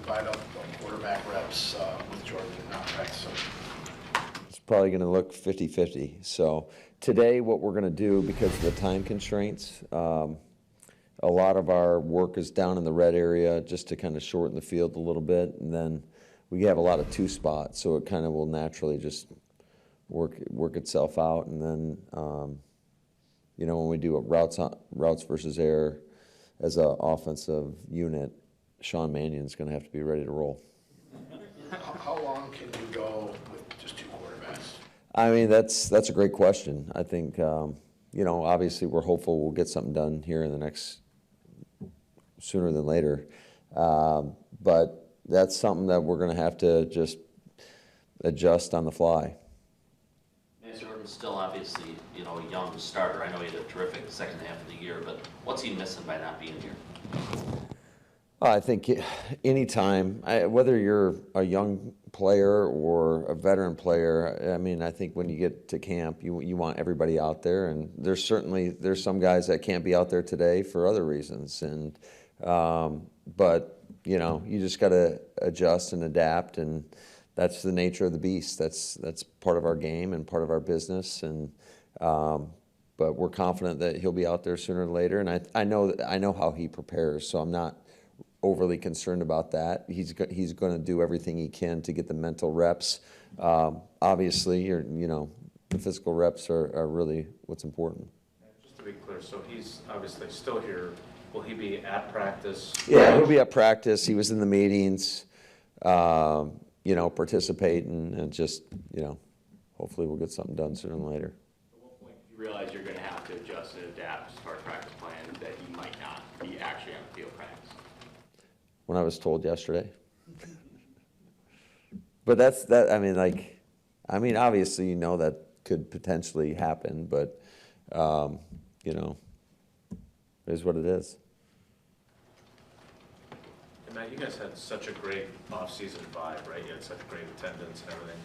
divide up the quarterback reps with Jordan and not practice? It's probably going to look 50-50. So today what we're going to do, because of the time constraints, a lot of our work is down in the red area just to kind of shorten the field a little bit. And then we have a lot of two spots, so it kind of will naturally just work itself out. And then, when we do routes versus air as an offensive unit, Sean Mannion's going to have to be ready to roll. How long can you go with just two quarterbacks? I mean, that's a great question. I think, obviously we're hopeful we'll get something done here in the next, sooner than later. But that's something that we're going to have to just adjust on the fly. Jordan's still obviously, a young starter. I know he had a terrific second half of the year, but what's he missing by not being here? I think anytime, whether you're a young player or a veteran player, I mean, I think when you get to camp, you want everybody out there, and there's some guys that can't be out there today for other reasons, and but you just got to adjust and adapt, and that's the nature of the beast. That's part of our game and part of our business, and but we're confident that he'll be out there sooner or later, and I know how he prepares, so I'm not overly concerned about that. He's going to do everything he can to get the mental reps. Obviously, the physical reps are really what's important. Just to be clear, so he's obviously still here. Will he be at practice? Yeah, he'll be at practice. He was in the meetings, participating, and just, hopefully we'll get something done sooner than later. At what point do you realize you're going to have to adjust and adapt as far as practice plan that he might not be actually on the field practice? When I was told yesterday. But that's that. I mean, obviously, that could potentially happen, but it is what it is. And Matt, you guys had such a great off-season vibe, right? You had such great attendance and everything.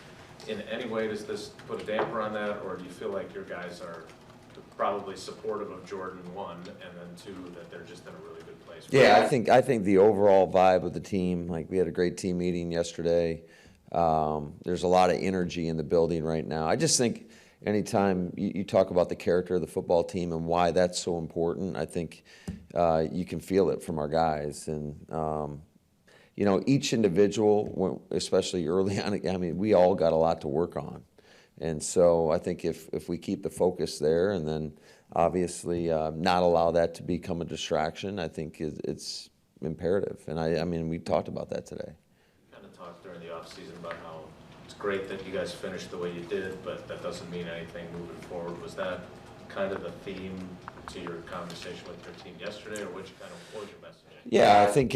In any way, does this put a damper on that, or do you feel like your guys are probably supportive of Jordan, one, and then two, that they're just in a really good place? Yeah, I think the overall vibe of the team, like we had a great team meeting yesterday. There's a lot of energy in the building right now. I just think anytime you talk about the character of the football team and why that's so important, I think you can feel it from our guys. And, each individual, especially early on, I mean, we all got a lot to work on. And so I think if we keep the focus there and then obviously not allow that to become a distraction, I think it's imperative. And I mean, we talked about that today. You kind of talked during the offseason about how it's great that you guys finished the way you did, but that doesn't mean anything moving forward. Was that kind of the theme to your conversation with your team yesterday, or what was your message? Yeah, I think,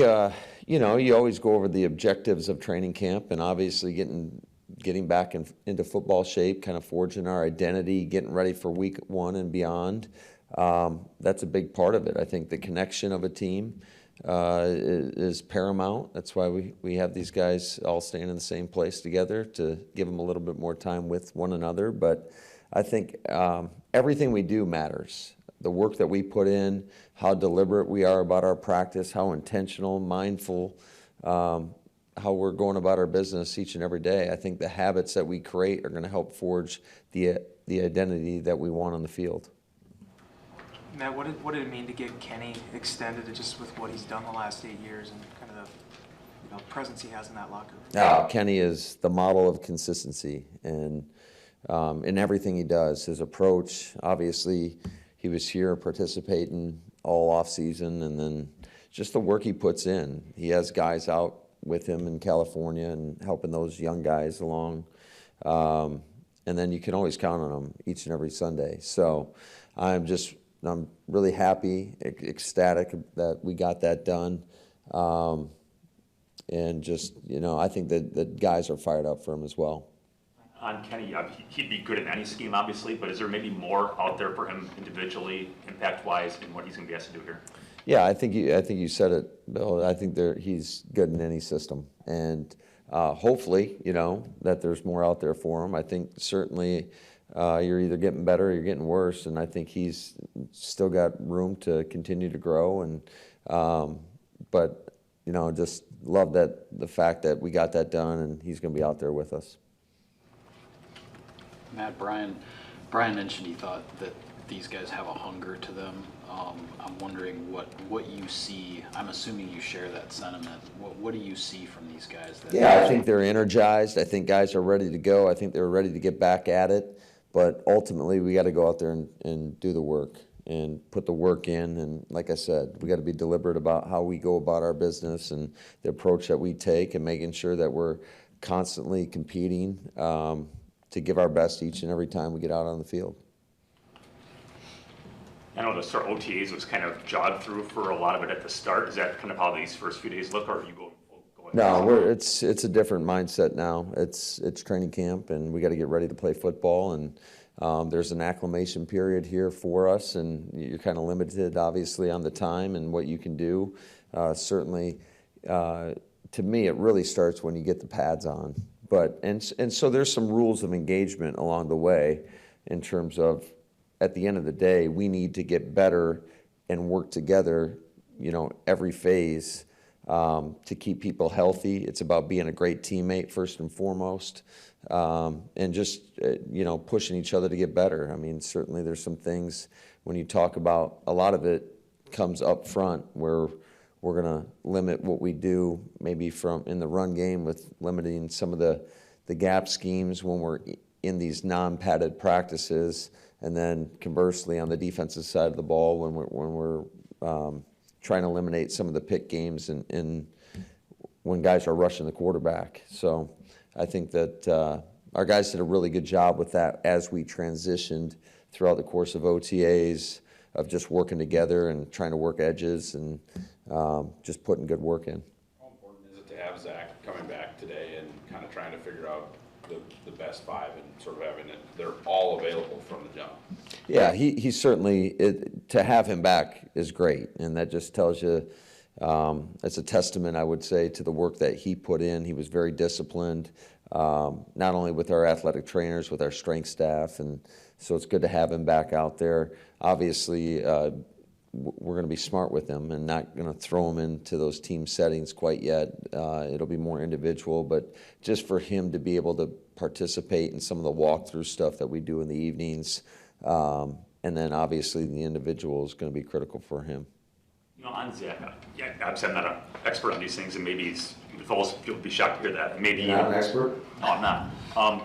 you always go over the objectives of training camp, and obviously getting back into football shape, kind of forging our identity, getting ready for week one and beyond. That's a big part of it. I think the connection of a team is paramount. That's why we have these guys all staying in the same place together, to give them a little bit more time with one another. But I think everything we do matters. The work that we put in, how deliberate we are about our practice, how intentional, mindful, how we're going about our business each and every day. I think the habits that we create are going to help forge the identity that we want on the field. Matt, what did it mean to get Kenny extended, just with what he's done the last 8 years and kind of the presence he has in that locker room? Kenny is the model of consistency, and in everything he does, his approach. Obviously, he was here participating all off season, and then just the work he puts in. He has guys out with him in California and helping those young guys along. And then you can always count on them each and every Sunday. So I'm really happy, ecstatic that we got that done. And just, I think that the guys are fired up for him as well. On Kenny, he'd be good in any scheme, obviously, but is there maybe more out there for him individually, impact-wise, in what he's going to be asked to do here? Yeah, I think you said it, Bill. I think he's good in any system, and hopefully, that there's more out there for him. I think certainly you're either getting better or you're getting worse, and I think he's still got room to continue to grow. And but just love the fact that we got that done, and he's going to be out there with us. Matt, Brian mentioned he thought that these guys have a hunger to them. I'm wondering what you see. I'm assuming you share that sentiment. What do you see from these guys? Yeah, I think they're energized. I think guys are ready to go. I think they're ready to get back at it. But ultimately, we got to go out there and do the work and put the work in. And like I said, we got to be deliberate about how we go about our business and the approach that we take, and making sure that we're constantly competing to give our best each and every time we get out on the field. I know the start OTAs was kind of jogged through for a lot of it at the start. Is that kind of how these first few days look, or are you going? No, it's a different mindset now. It's training camp, and we got to get ready to play football. And there's an acclimation period here for us, and you're kind of limited, obviously, on the time and what you can do. Certainly, to me, it really starts when you get the pads on. But so there's some rules of engagement along the way, in terms of, at the end of the day, we need to get better and work together, every phase to keep people healthy. It's about being a great teammate first and foremost, and just, pushing each other to get better. I mean, certainly there's some things when you talk about, a lot of it comes up front, where we're going to limit what we do, maybe in the run game, with limiting some of the gap schemes when we're in these non-padded practices. And then conversely, on the defensive side of the ball, when we're trying to eliminate some of the pick games and when guys are rushing the quarterback. So I think that our guys did a really good job with that as we transitioned throughout the course of OTAs, of just working together and trying to work edges and just putting good work in. How important is it to have Zach coming back today and kind of trying to figure out the best five and sort of having it, they're all available from the jump? Yeah, he certainly, to have him back is great, and that just tells you, it's a testament, I would say, to the work that he put in. He was very disciplined, not only with our athletic trainers, with our strength staff, and so it's good to have him back out there. Obviously, we're going to be smart with him and not going to throw him into those team settings quite yet. It'll be more individual, but just for him to be able to participate in some of the walkthrough stuff that we do in the evenings, and then obviously the individual is going to be critical for him. On Zach, obviously I'm not an expert on these things, and maybe you'll be shocked to hear that. Maybe You're not an expert? No, I'm not.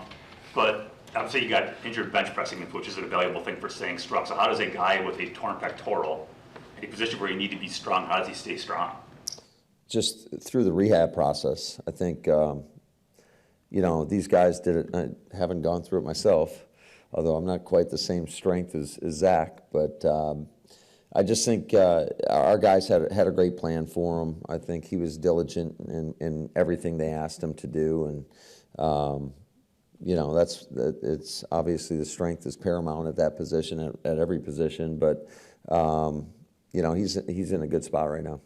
But obviously you got injured bench pressing, which is a valuable thing for staying strong. So how does a guy with a torn pectoral, in a position where you need to be strong, how does he stay strong? Just through the rehab process. I think, these guys did it. I haven't gone through it myself, although I'm not quite the same strength as Zach. But I just think our guys had a great plan for him. I think he was diligent in everything they asked him to do. And, it's obviously the strength is paramount at that position, at every position. But, he's in a good spot right now.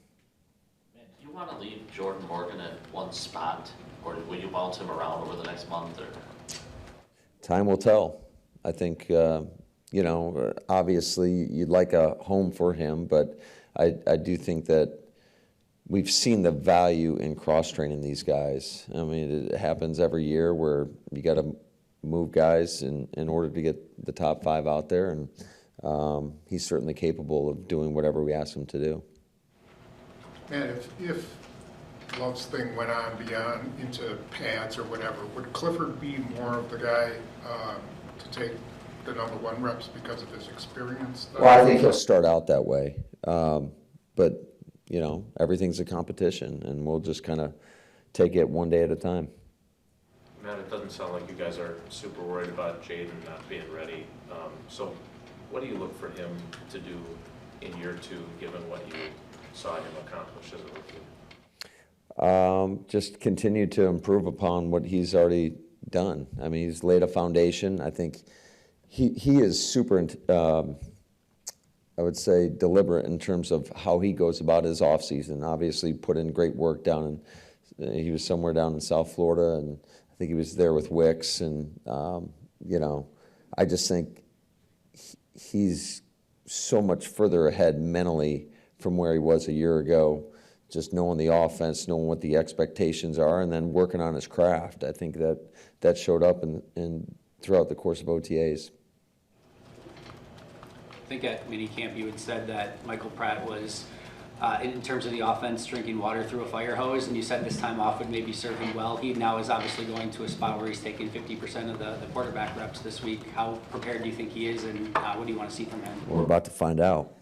Do you want to leave Jordan Morgan at one spot, or will you bounce him around over the next month? Or? Time will tell. I think, obviously you'd like a home for him, but I do think that we've seen the value in cross-training these guys. I mean, it happens every year where you got to move guys in order to get the top five out there, and he's certainly capable of doing whatever we ask him to do. Man, if Love's thing went on beyond into pads or whatever, would Clifford be more of the guy to take the number one reps because of his experience? Well, I think he'll start out that way. But, everything's a competition, and we'll just kind of take it one day at a time. Matt, it doesn't sound like you guys are super worried about Jaden not being ready. So what do you look for him to do in year two, given what you saw him accomplish as a rookie? Just continue to improve upon what he's already done. I mean, he's laid a foundation. I think he is super, I would say, deliberate in terms of how he goes about his offseason. Obviously put in great work he was somewhere down in South Florida, and I think he was there with Wicks. And, I just think he's so much further ahead mentally from where he was a year ago just knowing the offense, knowing what the expectations are, and then working on his craft. I think that showed up in throughout the course of OTAs. I think at minicamp you had said that Michael Pratt was, in terms of the offense, drinking water through a fire hose, and you said this time off would maybe serve him well. He now is obviously going to a spot where he's taking 50% of the quarterback reps this week. How prepared do you think he is, and what do you want to see from him? We're about to find out.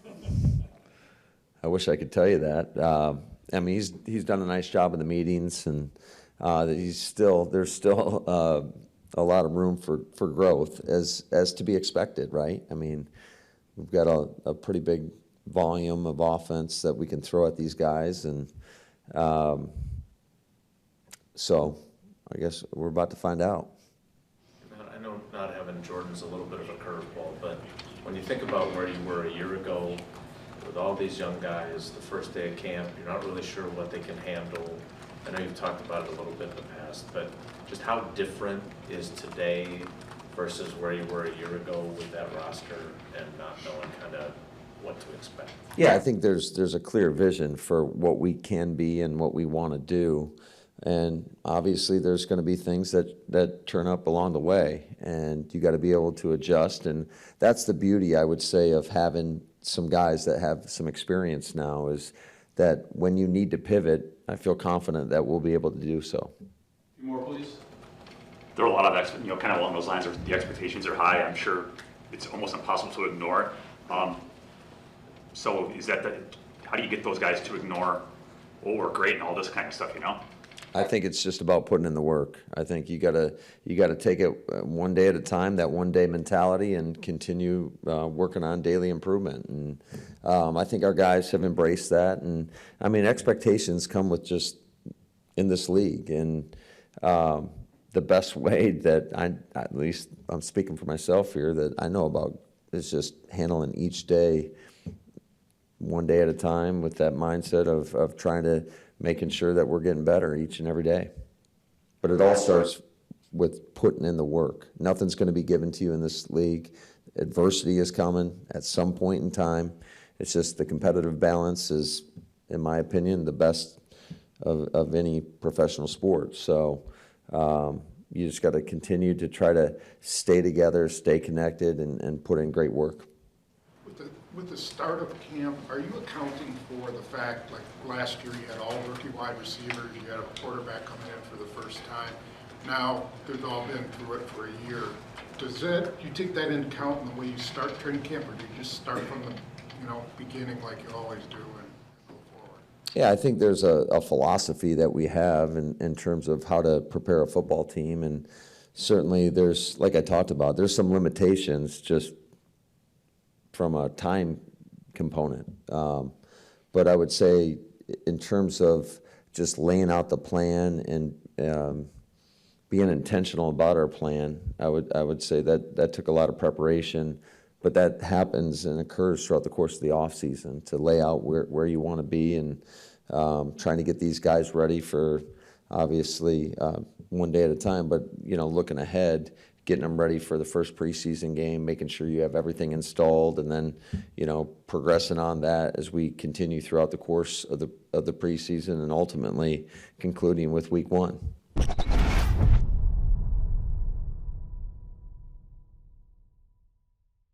I wish I could tell you that. I mean, he's done a nice job in the meetings, and there's still a lot of room for growth as to be expected, right? I mean, we've got a pretty big volume of offense that we can throw at these guys, and so I guess we're about to find out. I know not having Jordan's a little bit of a curveball, but when you think about where you were a year ago with all these young guys, the first day of camp, you're not really sure what they can handle. I know you've talked about it a little bit in the past, but just how different is today versus where you were a year ago with that roster and not knowing kind of what to expect? Yeah, I think there's a clear vision for what we can be and what we want to do. And obviously there's going to be things that turn up along the way, and you got to be able to adjust. And that's the beauty, I would say, of having some guys that have some experience now, is that when you need to pivot, I feel confident that we'll be able to do so. Few more, please. There are a lot of, kind of along those lines, the expectations are high. I'm sure it's almost impossible to ignore. So is that how do you get those guys to ignore, oh, we're great and all this kind of stuff, I think it's just about putting in the work. I think you gotta take it one day at a time, that one day mentality, and continue working on daily improvement. And I think our guys have embraced that. And I mean, expectations come with just in this league. And the best way that at least I'm speaking for myself here, that I know about, is just handling each day one day at a time with that mindset of trying to making sure that we're getting better each and every day. But it all starts with putting in the work. Nothing's going to be given to you in this league. Adversity is coming at some point in time. It's just the competitive balance is, in my opinion, the best of any professional sport. So you just got to continue to try to stay together, stay connected, and put in great work. With the start of camp, are you accounting for the fact, like last year you had all rookie wide receivers, you had a quarterback coming in for the first time. Now they've all been through it for a year. Do you take that into account in the way you start training camp, or do you just start from the beginning like you always do and go forward? Yeah, I think there's a philosophy that we have in terms of how to prepare a football team, and certainly there's, like I talked about, there's some limitations just from a time component. But I would say in terms of just laying out the plan and being intentional about our plan, I would say that took a lot of preparation, but that happens and occurs throughout the course of the off season, to lay out where you want to be, and trying to get these guys ready for, obviously, one day at a time, but looking ahead, getting them ready for the first preseason game, making sure you have everything installed, and then, progressing on that as we continue throughout the course of the preseason, and ultimately concluding with week 1.